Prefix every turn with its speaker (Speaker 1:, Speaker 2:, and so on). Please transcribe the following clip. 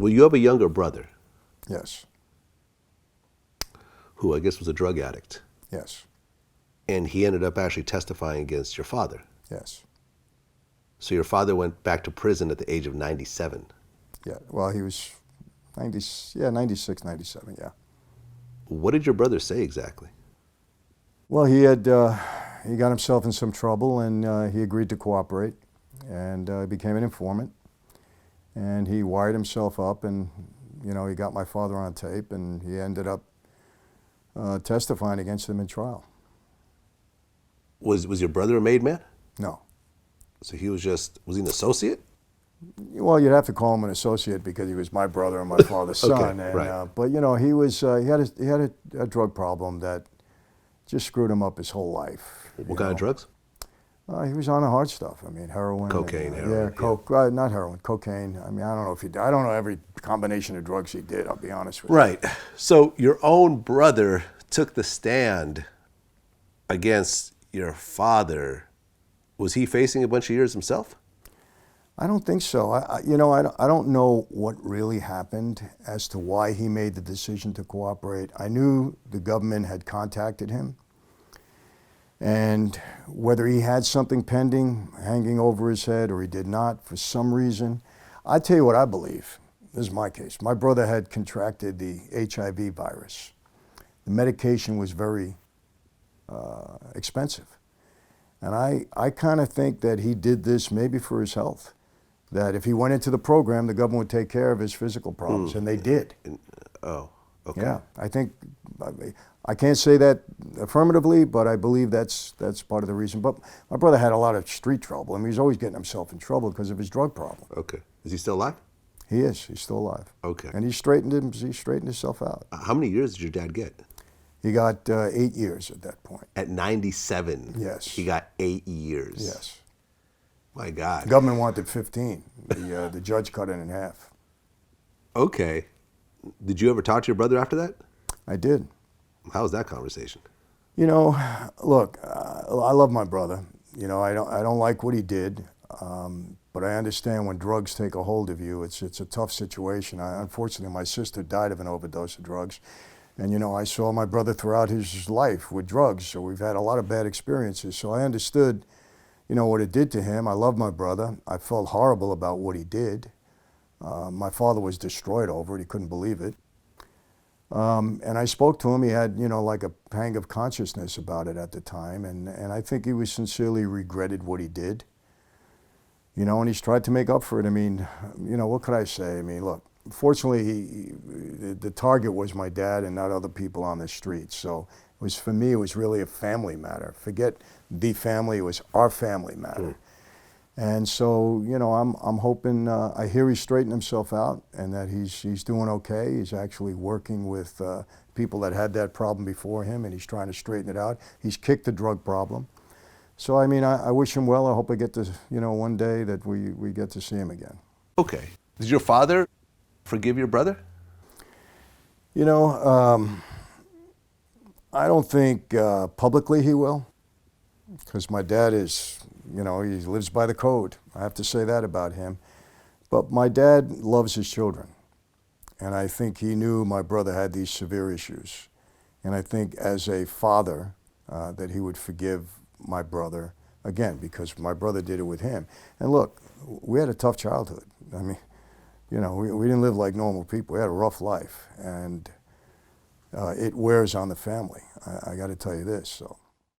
Speaker 1: Well, you have a younger brother
Speaker 2: Yes,
Speaker 1: who I guess was a drug addict,
Speaker 2: yes,
Speaker 1: and he ended up actually testifying against your father.
Speaker 2: yes.
Speaker 1: So your father went back to prison at the age of 97.
Speaker 2: Yeah, well, he was 90, yeah, 96, 97, yeah.
Speaker 1: What did your brother say exactly?
Speaker 2: Well, he got himself in some trouble, and he agreed to cooperate, and became an informant. And he wired himself up, and he got my father on tape, and he ended up testifying against him in trial.
Speaker 1: Was your brother a made man?
Speaker 2: No.
Speaker 1: So he was he an associate?
Speaker 2: Well, you'd have to call him an associate because he was my brother and my father's son.
Speaker 1: Okay,
Speaker 2: And,
Speaker 1: right.
Speaker 2: but he had a drug problem that just screwed him up his whole life.
Speaker 1: What kind of drugs?
Speaker 2: He was on the hard stuff. I mean, heroin.
Speaker 1: Cocaine,
Speaker 2: and,
Speaker 1: heroin.
Speaker 2: Yeah, coke. Not heroin, cocaine. I mean, I don't know if I don't know every combination of drugs he did. I'll be honest with you.
Speaker 1: Right. So your own brother took the stand against your father. Was he facing a bunch of years himself?
Speaker 2: I don't think so. I don't know what really happened as to why he made the decision to cooperate. I knew the government had contacted him, and whether he had something pending, hanging over his head, or he did not, for some reason, I tell you what I believe. This is my case. My brother had contracted the HIV virus. The medication was very expensive. And I kind of think that he did this maybe for his health. That if he went into the program, the government would take care of his physical problems, and they did.
Speaker 1: Oh, okay.
Speaker 2: Yeah, I can't say that affirmatively, but I believe that's part of the reason. But my brother had a lot of street trouble. I mean, he was always getting himself in trouble because of his drug problem.
Speaker 1: Okay. Is he still alive?
Speaker 2: He is. He's still alive.
Speaker 1: Okay.
Speaker 2: And he straightened himself out.
Speaker 1: How many years did your dad get?
Speaker 2: He got 8 years at that point.
Speaker 1: At 97.
Speaker 2: Yes.
Speaker 1: He got 8 years.
Speaker 2: Yes.
Speaker 1: My God.
Speaker 2: The government wanted 15. The judge cut it in half.
Speaker 1: Okay. Did you ever talk to your brother after that?
Speaker 2: I did.
Speaker 1: How was that conversation?
Speaker 2: Look, I love my brother. I don't like what he did, but I understand when drugs take a hold of you, it's a tough situation. Unfortunately, my sister died of an overdose of drugs, and I saw my brother throughout his life with drugs, so we've had a lot of bad experiences. So I understood, what it did to him. I love my brother. I felt horrible about what he did. My father was destroyed over it. He couldn't believe it. And I spoke to him. He had, like a pang of consciousness about it at the time. And I think he was sincerely regretted what he did. And he's tried to make up for it. I mean, what could I say? I mean, look, fortunately, the target was my dad and not other people on the street. So for me, it was really a family matter. Forget the family, it was our family matter. And so, I'm hoping, I hear he's straightened himself out and that he's doing okay. He's actually working with people that had that problem before him, and he's trying to straighten it out. He's kicked the drug problem. So, I mean, I wish him well. I hope I get to, one day that we get to see him again.
Speaker 1: Okay. Did your father forgive your brother?
Speaker 2: I don't think publicly he will, because my dad is, he lives by the code. I have to say that about him. But my dad loves his children. And I think he knew my brother had these severe issues. And I think as a father, that he would forgive my brother, again, because my brother did it with him. And look, we had a tough childhood. I mean, we didn't live like normal people. We had a rough life. And it wears on the family. I got to tell you this. So.